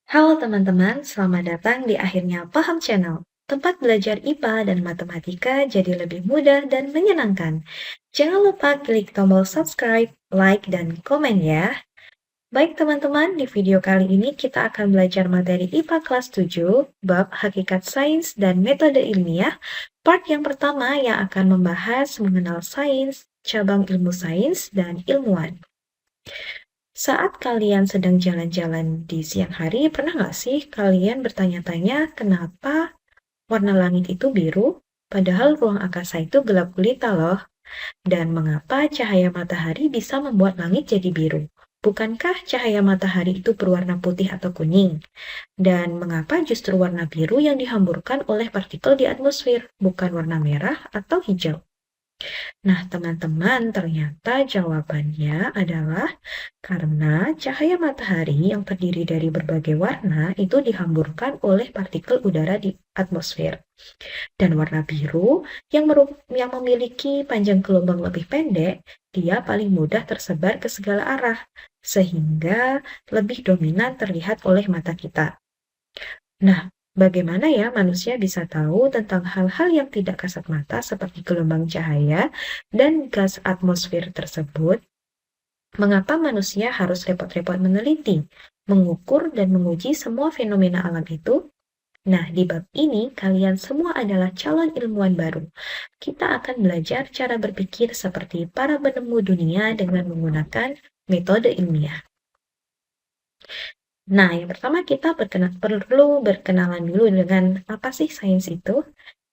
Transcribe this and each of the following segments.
Halo teman-teman, selamat datang di Akhirnya Paham Channel. Tempat belajar IPA dan matematika jadi lebih mudah dan menyenangkan. Jangan lupa klik tombol subscribe, like, dan komen ya. Baik teman-teman, di video kali ini kita akan belajar materi IPA kelas 7, bab Hakikat Sains dan Metode Ilmiah, part yang pertama yang akan membahas mengenal sains, cabang ilmu sains, dan ilmuwan. Saat kalian sedang jalan-jalan di siang hari, pernah nggak sih kalian bertanya-tanya kenapa warna langit itu biru, padahal ruang angkasa itu gelap gulita loh? Dan mengapa cahaya matahari bisa membuat langit jadi biru? Bukankah cahaya matahari itu berwarna putih atau kuning? Dan mengapa justru warna biru yang dihamburkan oleh partikel di atmosfer, bukan warna merah atau hijau? Nah, teman-teman, ternyata jawabannya adalah karena cahaya matahari yang terdiri dari berbagai warna itu dihamburkan oleh partikel udara di atmosfer. Dan warna biru yang memiliki panjang gelombang lebih pendek, dia paling mudah tersebar ke segala arah, sehingga lebih dominan terlihat oleh mata kita. Nah, bagaimana ya manusia bisa tahu tentang hal-hal yang tidak kasat mata seperti gelombang cahaya dan gas atmosfer tersebut? Mengapa manusia harus repot-repot meneliti, mengukur, dan menguji semua fenomena alam itu? Nah, di bab ini kalian semua adalah calon ilmuwan baru. Kita akan belajar cara berpikir seperti para penemu dunia dengan menggunakan metode ilmiah. Nah, yang pertama kita perlu berkenalan dulu dengan apa sih sains itu?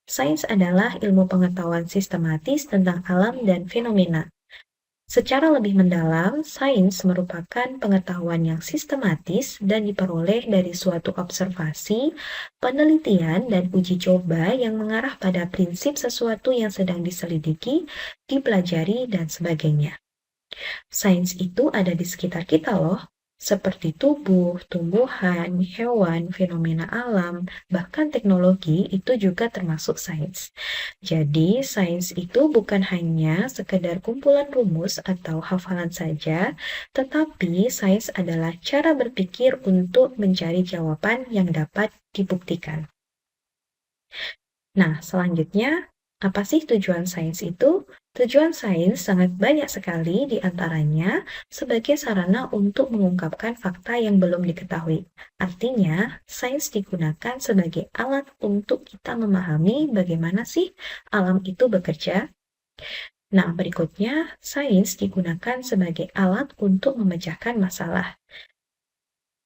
Sains adalah ilmu pengetahuan sistematis tentang alam dan fenomena. Secara lebih mendalam, sains merupakan pengetahuan yang sistematis dan diperoleh dari suatu observasi, penelitian, dan uji coba yang mengarah pada prinsip sesuatu yang sedang diselidiki, dipelajari, dan sebagainya. Sains itu ada di sekitar kita loh, seperti tubuh, tumbuhan, hewan, fenomena alam, bahkan teknologi itu juga termasuk sains. Jadi, sains itu bukan hanya sekedar kumpulan rumus atau hafalan saja, tetapi sains adalah cara berpikir untuk mencari jawaban yang dapat dibuktikan. Nah, selanjutnya, apa sih tujuan sains itu? Tujuan sains sangat banyak sekali, di antaranya sebagai sarana untuk mengungkapkan fakta yang belum diketahui. Artinya, sains digunakan sebagai alat untuk kita memahami bagaimana sih alam itu bekerja. Nah, berikutnya, sains digunakan sebagai alat untuk memecahkan masalah.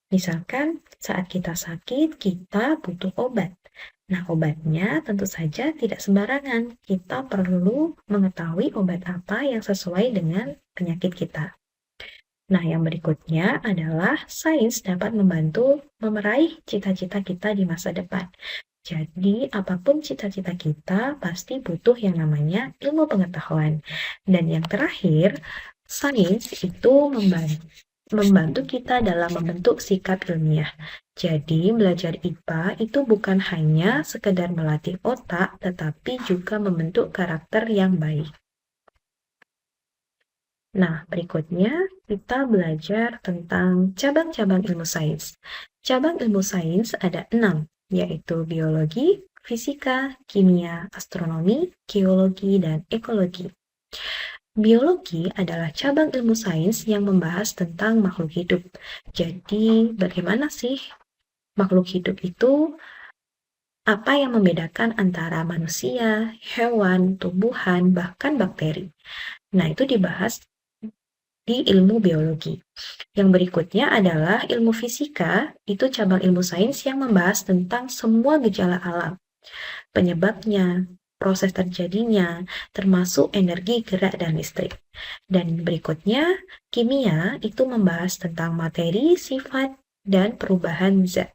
Misalkan saat kita sakit, kita butuh obat. Nah, obatnya tentu saja tidak sembarangan. Kita perlu mengetahui obat apa yang sesuai dengan penyakit kita. Nah, yang berikutnya adalah sains dapat membantu meraih cita-cita kita di masa depan. Jadi, apapun cita-cita kita pasti butuh yang namanya ilmu pengetahuan. Dan yang terakhir, sains itu membantu kita dalam membentuk sikap ilmiah. Jadi, belajar IPA itu bukan hanya sekedar melatih otak, tetapi juga membentuk karakter yang baik. Nah, berikutnya kita belajar tentang cabang-cabang ilmu sains. Cabang ilmu sains ada 6, yaitu biologi, fisika, kimia, astronomi, geologi, dan ekologi. Biologi adalah cabang ilmu sains yang membahas tentang makhluk hidup. Jadi, bagaimana sih makhluk hidup itu? Apa yang membedakan antara manusia, hewan, tumbuhan, bahkan bakteri? Nah, itu dibahas di ilmu biologi. Yang berikutnya adalah ilmu fisika, itu cabang ilmu sains yang membahas tentang semua gejala alam, penyebabnya, proses terjadinya, termasuk energi, gerak, dan listrik. Dan berikutnya, kimia itu membahas tentang materi, sifat, dan perubahan zat.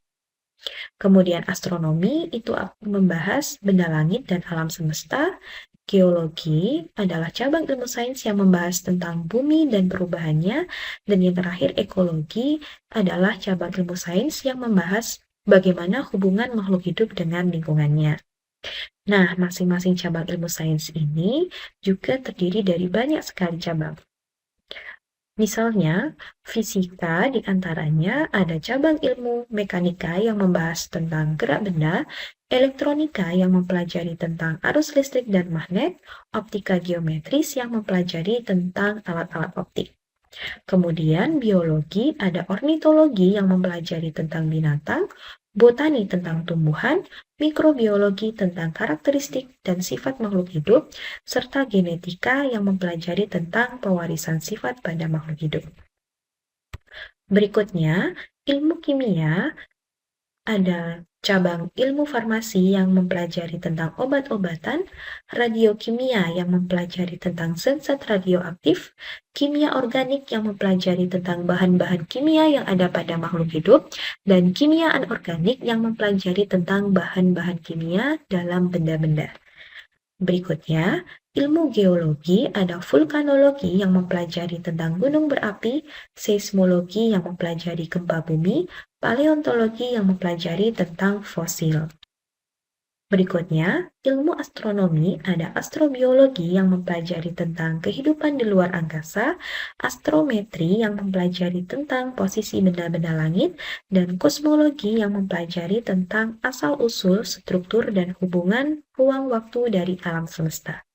Kemudian astronomi itu membahas benda langit dan alam semesta. Geologi adalah cabang ilmu sains yang membahas tentang bumi dan perubahannya. Dan yang terakhir, ekologi adalah cabang ilmu sains yang membahas bagaimana hubungan makhluk hidup dengan lingkungannya. Nah, masing-masing cabang ilmu sains ini juga terdiri dari banyak sekali cabang. Misalnya, fisika di antaranya ada cabang ilmu mekanika yang membahas tentang gerak benda, elektronika yang mempelajari tentang arus listrik dan magnet, optika geometris yang mempelajari tentang alat-alat optik. Kemudian biologi ada ornitologi yang mempelajari tentang binatang, botani tentang tumbuhan, mikrobiologi tentang karakteristik dan sifat makhluk hidup, serta genetika yang mempelajari tentang pewarisan sifat pada makhluk hidup. Berikutnya, ilmu kimia ada cabang ilmu farmasi yang mempelajari tentang obat-obatan, radiokimia yang mempelajari tentang zat-zat radioaktif, kimia organik yang mempelajari tentang bahan-bahan kimia yang ada pada makhluk hidup, dan kimia anorganik yang mempelajari tentang bahan-bahan kimia dalam benda-benda. Berikutnya, ilmu geologi ada vulkanologi yang mempelajari tentang gunung berapi, seismologi yang mempelajari gempa bumi, paleontologi yang mempelajari tentang fosil. Berikutnya, ilmu astronomi ada astrobiologi yang mempelajari tentang kehidupan di luar angkasa, astrometri yang mempelajari tentang posisi benda-benda langit, dan kosmologi yang mempelajari tentang asal-usul, struktur, dan hubungan ruang waktu dari alam semesta.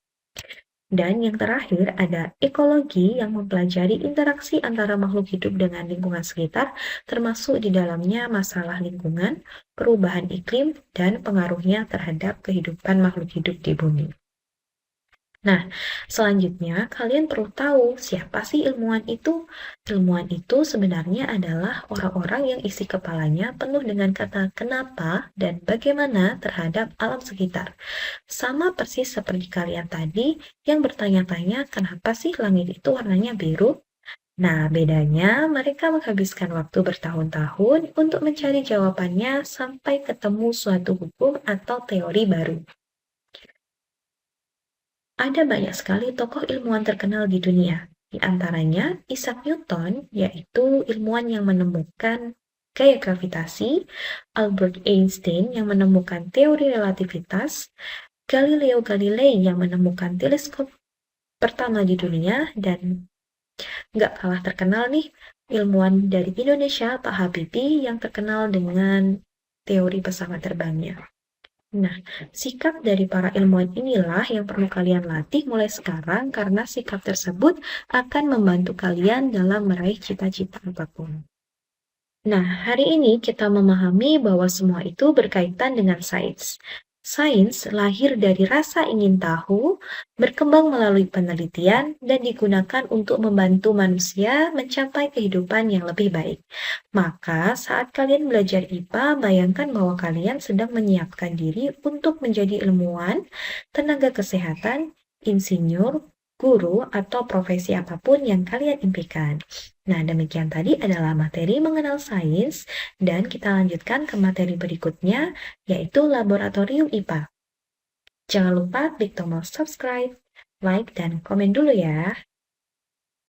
Dan yang terakhir ada ekologi yang mempelajari interaksi antara makhluk hidup dengan lingkungan sekitar, termasuk di dalamnya masalah lingkungan, perubahan iklim, dan pengaruhnya terhadap kehidupan makhluk hidup di bumi. Nah, selanjutnya kalian perlu tahu siapa sih ilmuwan itu? Ilmuwan itu sebenarnya adalah orang-orang yang isi kepalanya penuh dengan kata kenapa dan bagaimana terhadap alam sekitar. Sama persis seperti kalian tadi yang bertanya-tanya kenapa sih langit itu warnanya biru? Nah, bedanya mereka menghabiskan waktu bertahun-tahun untuk mencari jawabannya sampai ketemu suatu hukum atau teori baru. Ada banyak sekali tokoh ilmuwan terkenal di dunia. Di antaranya Isaac Newton, yaitu ilmuwan yang menemukan gaya gravitasi, Albert Einstein yang menemukan teori relativitas, Galileo Galilei yang menemukan teleskop pertama di dunia, dan nggak kalah terkenal nih, ilmuwan dari Indonesia, Pak Habibie, yang terkenal dengan teori pesawat terbangnya. Nah, sikap dari para ilmuwan inilah yang perlu kalian latih mulai sekarang karena sikap tersebut akan membantu kalian dalam meraih cita-cita apapun. Nah, hari ini kita memahami bahwa semua itu berkaitan dengan sains. Sains lahir dari rasa ingin tahu, berkembang melalui penelitian, dan digunakan untuk membantu manusia mencapai kehidupan yang lebih baik. Maka, saat kalian belajar IPA, bayangkan bahwa kalian sedang menyiapkan diri untuk menjadi ilmuwan, tenaga kesehatan, insinyur, guru, atau profesi apapun yang kalian impikan. Nah, demikian tadi adalah materi mengenal sains, dan kita lanjutkan ke materi berikutnya, yaitu laboratorium IPA. Jangan lupa klik tombol subscribe, like, dan komen dulu ya.